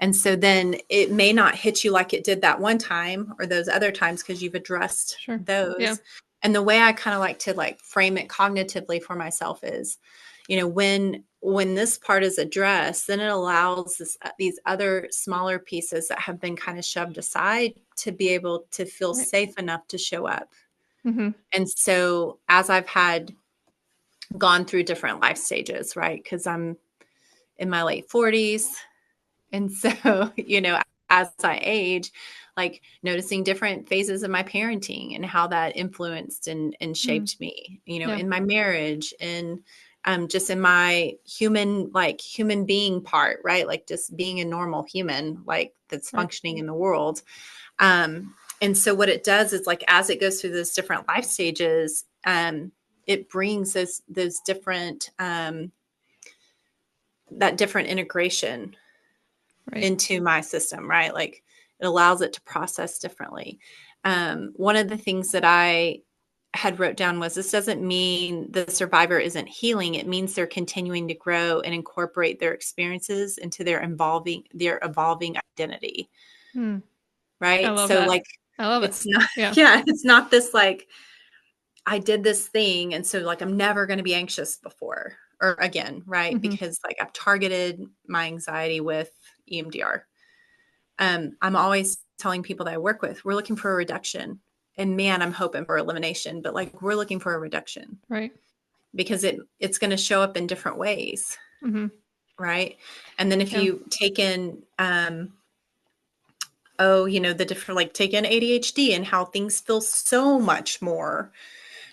And so then it may not hit you like it did that one time or those other times because you've addressed Sure. Yeah. those. And the way I kind of like to like frame it cognitively for myself is, when this part is addressed, then it allows these other smaller pieces that have been kind of shoved aside to be able to feel Right. safe enough to show up. Mm-hmm. And so as I've had gone through different life stages, right? Because I'm in my late 40s. And so, as I age, like noticing different phases of my parenting and how that influenced and Mm. shaped me, Yeah. in my marriage and just in my human being part, right? Like just being a normal human, like that's Right. functioning in the world. And so what it does is like, as it goes through those different life stages, it brings those different, that different integration Right. into my system, right? Like it allows it to process differently. One of the things that I had wrote down was this doesn't mean the survivor isn't healing. It means they're continuing to grow and incorporate their experiences into their evolving identity. Mm. I Right. love So that. like I love it. it's not, Yeah. yeah, it's not this like I did this thing. And so like I'm never going to be anxious before or again, right? Mm-hmm. Because like I've targeted my anxiety with EMDR. I'm always telling people that I work with, we're looking for a reduction. And man, I'm hoping for elimination, but like we're looking for a reduction Right. because it's going to show up in different ways, Mm-hmm. right? And then if Yeah. you take in, the different, like take in ADHD and how things feel so much more,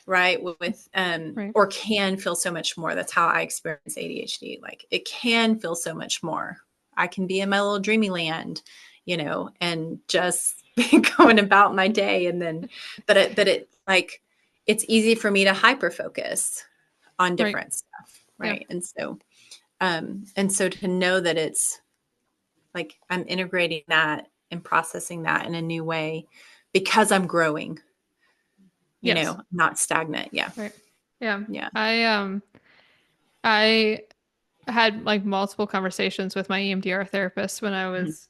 right? Right. Or can feel so much more. That's how I experience ADHD. Like it can feel so much more. I can be in my little dreamy land, and just be going about my day. And then, but it like, it's easy for me to hyper focus on Right. different stuff. Yeah. Right. And so to know that it's like, I'm integrating that and processing that in a new way because I'm growing, Yes. not stagnant. Yeah. Right. Yeah. Yeah. I had like multiple conversations with my EMDR therapist when I Mhm. was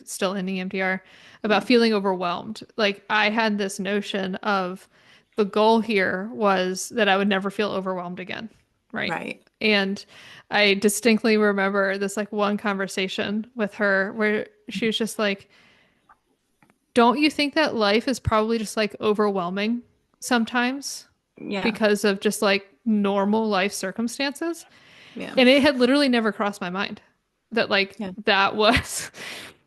still in EMDR Yeah. about feeling overwhelmed. Like I had this notion of the goal here was that I would never feel overwhelmed again. Right. Right. And I distinctly remember this like one conversation with her where she was just like, don't you think that life is probably just like overwhelming sometimes Yeah. because of just like normal life circumstances? Yeah. And it had literally never crossed my mind that like Yeah. that was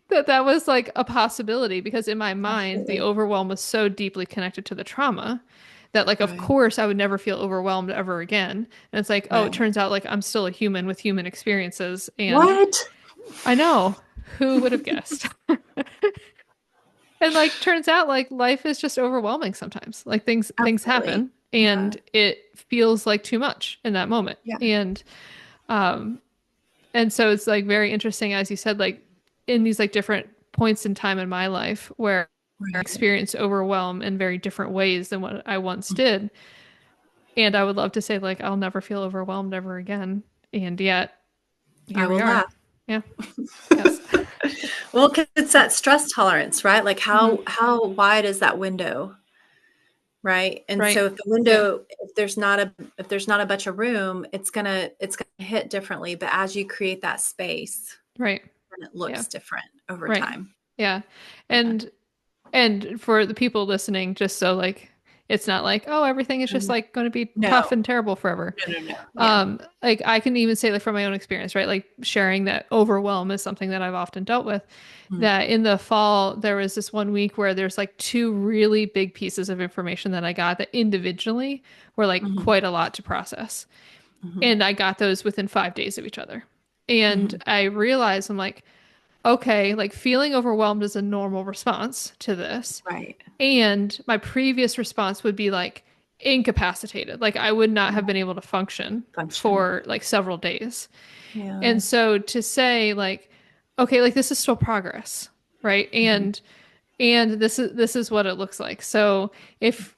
that was like a possibility because in my mind the Absolutely. overwhelm was so deeply connected to the trauma that like of Right. course I would never feel overwhelmed ever again. And it's like, oh, it Right. turns out like I'm still a human with human experiences and What? I know who would have guessed. And like turns out like life is just overwhelming sometimes. Like things Absolutely. happen Yeah. and it feels like too much in that moment. Yeah. Um and so it's like very interesting as you said like in these like different points in time in my life where Right. experience overwhelm in very different ways than what I once did. And I would love to say, like, I'll never feel overwhelmed ever again. And yet, I here we will are. laugh. Yeah. Yes. Well, 'cause it's that stress tolerance, right? Like Mhm. how wide is that window, right? And Right. so if the Yeah. window, if there's not a bunch of room, it's gonna hit differently. But as you create that space, Right. then it Yeah. looks different over Right. time. Yeah. Yeah. And for the people listening, just so like it's not like, oh, everything is just Mhm. like going to be tough No, and terrible forever. no. Yeah. Like I can even say like from my own experience, right? Like sharing that overwhelm is something that I've often dealt with. Mhm. That in the fall, there was this one week where there's like two really big pieces of information that I got that individually were like Mhm. quite a lot to process. Mhm. And I got those within 5 days of each other. And Mhm. I realized I'm like, okay, like feeling overwhelmed is a normal response to this. Right. And my previous response would be like incapacitated. Like I would not have been able to function Function. for like several days. Yeah. And so to say like, okay, like this is still progress, right? Mhm. And this is what it looks like. So if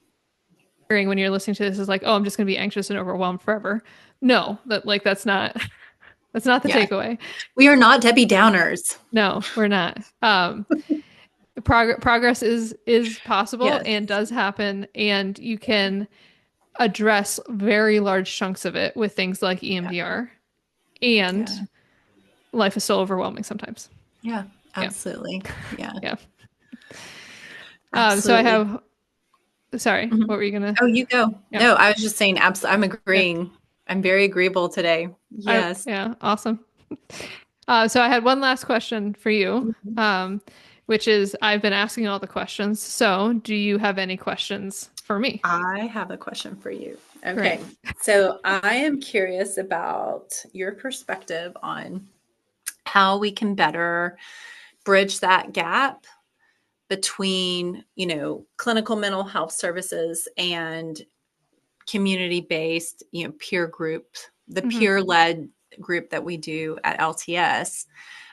when you're listening to this is like, oh, I'm just gonna be anxious and overwhelmed forever. No, that's not that's not the Yeah. takeaway. We are not Debbie Downers. No, we're not. Progress is possible Yes. and does happen, and you can address very large chunks of it with things like Yeah. EMDR, Yeah. and life is still overwhelming sometimes. Yeah. Yeah, Absolutely. Yeah. yeah. So I Absolutely. have, sorry, Mhm. what were you gonna? Oh, you go. Yeah, No, I was just saying, I'm yeah, agreeing. I'm very agreeable today. Yes. yeah, awesome. So I had one last question for you, Mhm. um, which is I've been asking all the questions. So do you have any questions for me? I have a question for you. Great. Okay. So I am curious about your perspective on how we can better bridge that gap between, clinical mental health services and community-based, peer group, the Hmm. peer-led group that we do at LTS,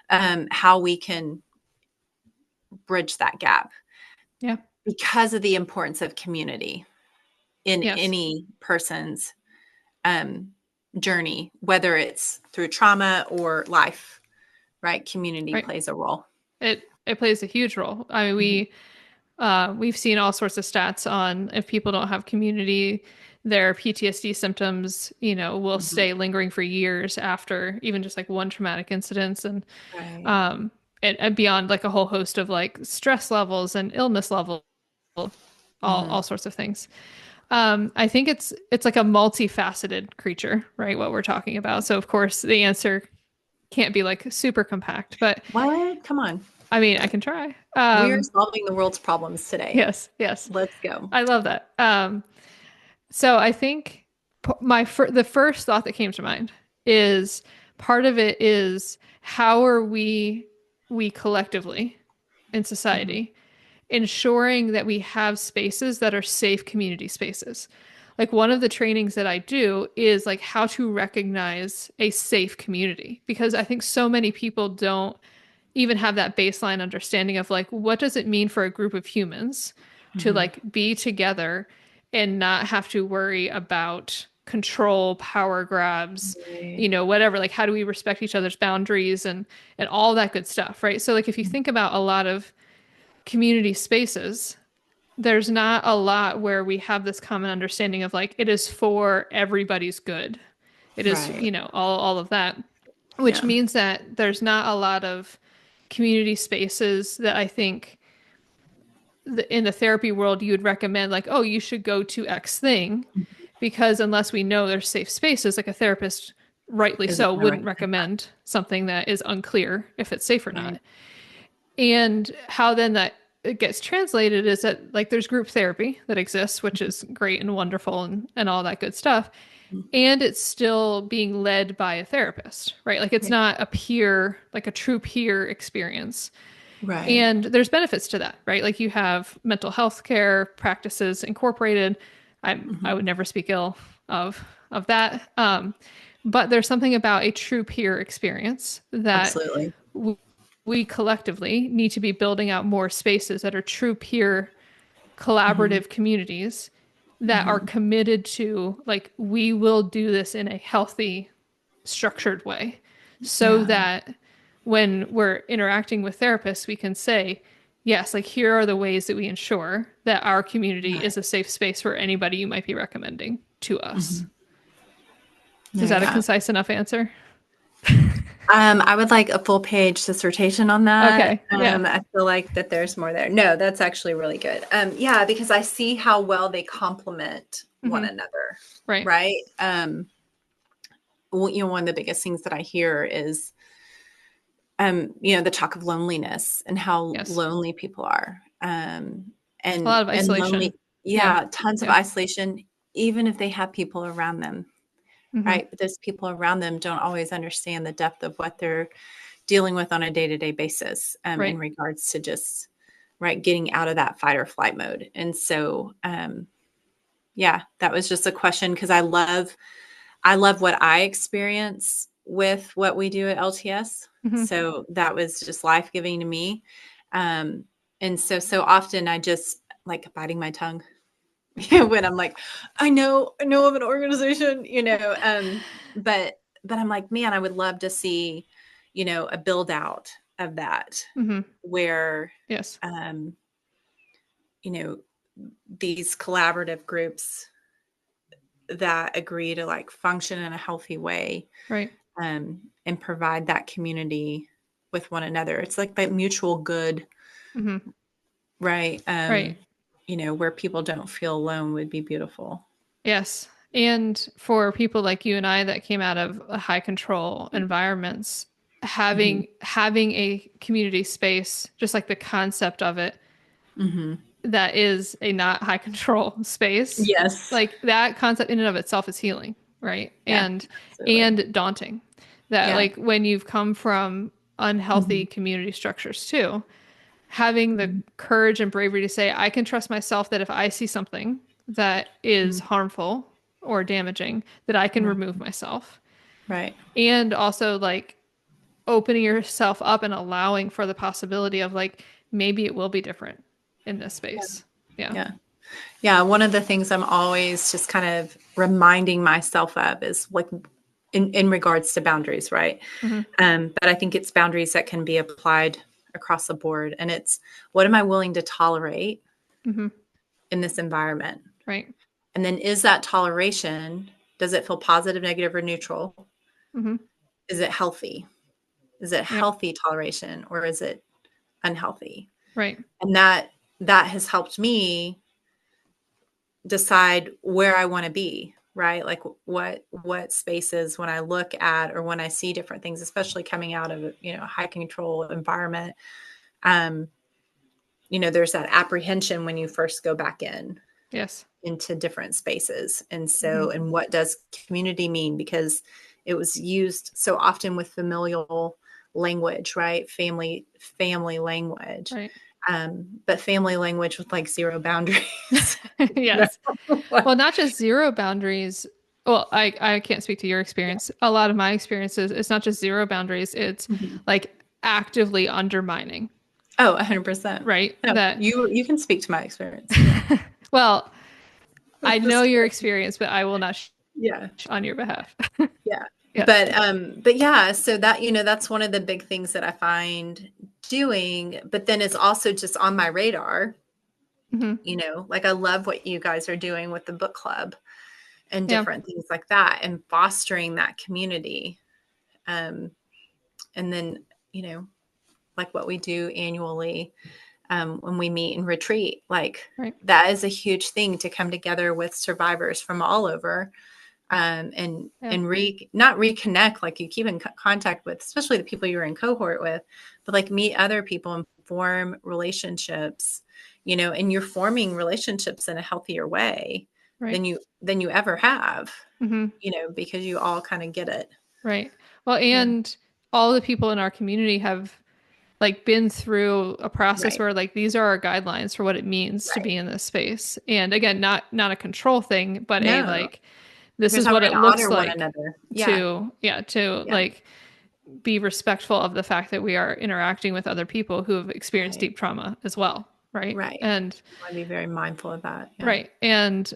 how we can bridge that gap Yeah. because of the importance of community in Yes. any person's um, journey, whether it's through trauma or life, right? Community Right. plays a role. It plays a huge role. I mean, Mhm. we've seen all sorts of stats on if people don't have community, their PTSD symptoms, will Mhm. stay lingering for years after even just like one traumatic incident, Right. um and beyond like a whole host of like stress levels and illness levels, all Mhm. sorts of things. I think it's like a multifaceted creature, right? What we're talking about. So of course the answer can't be like super compact, but What? Come on. I mean I can try. We are solving the world's problems today. Yes, yes. Let's go. I love that. So I think the first thought that came to mind is part of it is how are we collectively in Mhm. society ensuring that we have spaces that are safe community spaces. Like one of the trainings that I do is like how to recognize a safe community because I think so many people don't even have that baseline understanding of like what does it mean for a group of humans to Mhm. like be together and not have to worry about control, power grabs, Right. whatever. Like how do we respect each other's boundaries and all that good stuff, right? So like if you think about a lot of community spaces, there's not a lot where we have this common understanding of like it is for everybody's good. It is, Right. all of that, which Yeah. means that there's not a lot of community spaces that I think in the therapy world you would recommend like, oh, you should go to X thing because unless we know there's safe spaces, like a therapist rightly Isn't so gonna wouldn't recommend that. recommend something that is unclear if it's safe or Right. not. And how then that it gets translated is that like there's group therapy that exists, which is great and wonderful and all that good stuff. Mhm. And it's still being led by a therapist, right? Like it's Right. not a peer, like a true peer experience. Right. And there's benefits to that, right? Like you have mental health care practices incorporated. I Mhm. would never speak ill of that. But there's something about a true peer experience that Absolutely. we collectively need to be building out more spaces that are true peer collaborative communities that are committed to, like, we will do this in a healthy, structured way, so Yeah. that when we're interacting with therapists, we can say, yes, like, here are the ways that we ensure that our community Yeah. is a safe space for anybody you might be recommending to us. No, Is that a yeah. concise enough answer? I would like a full page dissertation on that. Okay. Yeah. I feel like that there's more there. No, that's actually really good. Yeah, because I see how well they complement one Hmm. another, Right. right? Well, one of the biggest things that I hear is, the talk of loneliness and how Yes. lonely people are, A lot of and isolation. lonely, Yeah. yeah, tons of Yeah. isolation, even if they have people around them, Hmm. right? But those people around them don't always understand the depth of what they're dealing with on a day-to-day basis, in Right. regards to just right getting out of that fight or flight mode. And so, yeah, that was just a question because I love what I experience with what we do at LTS. Hmm. So that was just life giving to me. Um, and so often I just like biting my tongue when I'm like, I know of an organization, but I'm like, man, I would love to see, a build out of that Hmm. where, Yes. um, you know, these collaborative groups that agree to like function in a healthy way, Right. and provide that community with one another. It's like that mutual good, Hmm. right? Right. Where people don't feel alone would be beautiful. Yes. And for people like you and I that came out of high control environments, Hmm. having a community space, just like the concept of it, Hmm. that is a not high control space, Yes. like that concept in and of itself is healing, right? Yeah, And absolutely. daunting. That, Yeah. like, when you've come from unhealthy Mhm. community structures too, having the Mhm. courage and bravery to say, I can trust myself that if I see something that is Mhm. harmful or damaging, that I can Right. remove myself. Right. And also, like, opening yourself up and allowing for the possibility of, like, maybe it will be different in this space. Yeah. Yeah. Yeah. One of the things I'm always just kind of reminding myself of is like in regards to boundaries, right? Hmm. But I think it's boundaries that can be applied across the board. And it's what am I willing to tolerate Hmm. in this environment? Right. And then is that toleration, does it feel positive, negative, or neutral? Hmm. Is it healthy? Is it Yep. healthy toleration or is it unhealthy? Right. And that has helped me decide where I want to be, right? Like what spaces when I look at or when I see different things, especially coming out of a high control environment. Um, there's that apprehension when you first go back Yes. into different spaces. And Hmm. so, and what does community mean? Because it was used so often with familial language, right? Family language. Right. But family language with like zero boundaries. No. Yes. Well, not just zero boundaries. Well, I can't speak to your experience. A lot of my experiences, it's not just zero boundaries, it's Mhm. like actively undermining, Oh, 100%. right? No, That, you can speak to my experience. Yeah. well, I know Just your kidding. experience, but I will not Yeah. on your behalf. Yeah. Yes. But yeah, so that's one of the big things that I find doing, but then it's also just on my radar, Hmm. like I love what you guys are doing with the book club and Yeah. different things like that and fostering that community. Um, and then, like what we do annually, when we meet and retreat, like Right. that is a huge thing to come together with survivors from all over, and Yeah. and not reconnect, like you keep in contact with, especially the people you're in cohort with, but like meet other people and form relationships, and you're forming relationships in a healthier way Right. than you ever have, Hmm. because you all kind of get it. Right. Well, Yeah. and all the people in our community have, like, been through a process Right. where, like, these are our guidelines for what it means to Right. be in this space. And again, not a control thing, but a, No, like, this here's is how what we're it going to looks honor one like another. Yeah. to, yeah, to, Yeah. like, be respectful of the fact that we are interacting with other people who have experienced Right. deep trauma as well, right? Right. And I want to be very mindful of that. Yeah. right. And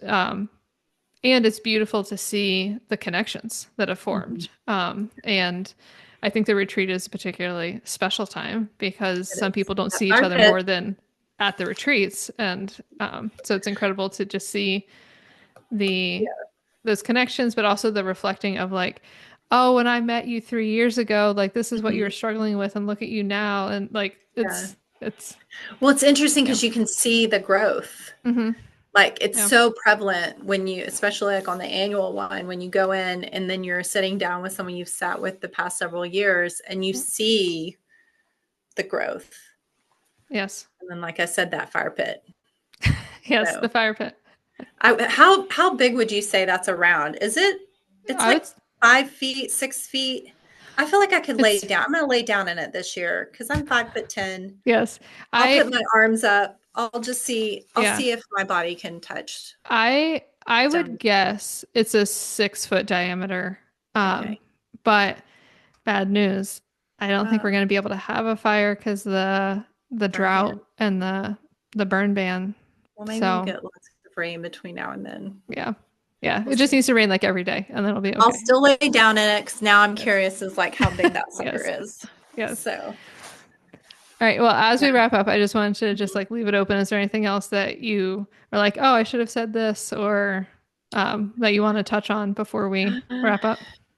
it's beautiful to see the connections that have Mhm. formed. And I think the retreat is a particularly special time because It some is. people don't That see each fire other pit. more than at the retreats. And so it's incredible to just see the Yeah. those connections, but also the reflecting of like, oh, when I met you 3 years ago, like this is what you were Mhm. struggling with, and look at you now. And like Yeah. it's Well, it's interesting yeah. because you can see the growth. Mm-hmm. Like it's Yeah. so prevalent when you, especially like on the annual one, when you go in and then you're sitting down with someone you've sat with the past several years and you see the growth. Yes. And then, like I said, that fire pit. Yes, the So, fire pit. how big would you say that's around? Is it? It's I would like 5 feet, 6 feet. I feel like I could lay it's down. I'm gonna lay down in it this year because I'm 5'10". yes. I'll I put my arms up. I'll just see. I'll yeah. see if my body can touch I would stone. guess it's a 6 foot diameter. Um, Okay. but bad news. I don't think we're Oh, gonna be able to have a fire because the burn ban. drought and the burn ban. Well, maybe we'll So get lots of rain between now and then. yeah. Yeah. We'll It just see. needs to rain like every day and then it'll be I'll okay. still lay down in it because now I'm Yes. curious as like how big that sucker Yes. is. Yes. So All right. Well, as yeah. we wrap up, I just wanted to just Mhm. like leave it open. Is there anything else that you are like, oh, I should have said this, or that you want to touch on before we wrap up?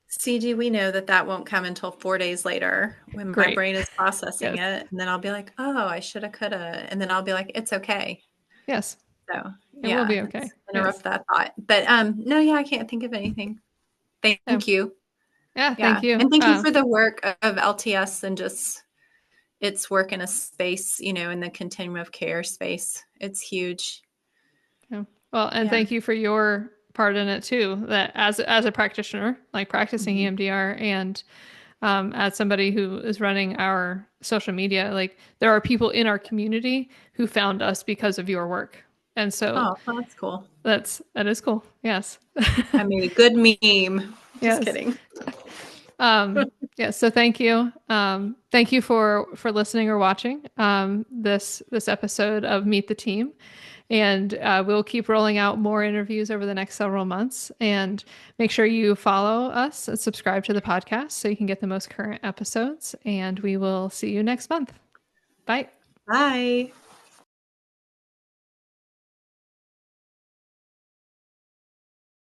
CG, we know that that won't come until 4 days later when my Great. brain is processing Yes. it. And then I'll be like, oh, I shoulda, coulda. And then I'll be like, it's okay. Yes. So It will yeah, be okay. let's Yes. interrupt that thought. But no, yeah, I can't think of anything. Yeah. Thank you. Yeah. Yeah. Thank you. And thank you for the work of LTS and just its work in a space, in the continuum of care space. It's huge. Yeah. Well, and Yeah. thank you for your part in it too. That as a practitioner, like practicing Mhm. EMDR, and as somebody who is running our social media, like there are people in our community who found us because of your work, and so Oh, well, that's cool. that is cool. Yes. I made a good meme. Just Yes. kidding. Yeah, so thank you. Thank you for listening or watching this episode of Meet the Team. And we'll keep rolling out more interviews over the next several months. And make sure you follow us and subscribe to the podcast so you can get the most current episodes. And we will see you next month. Bye. Bye.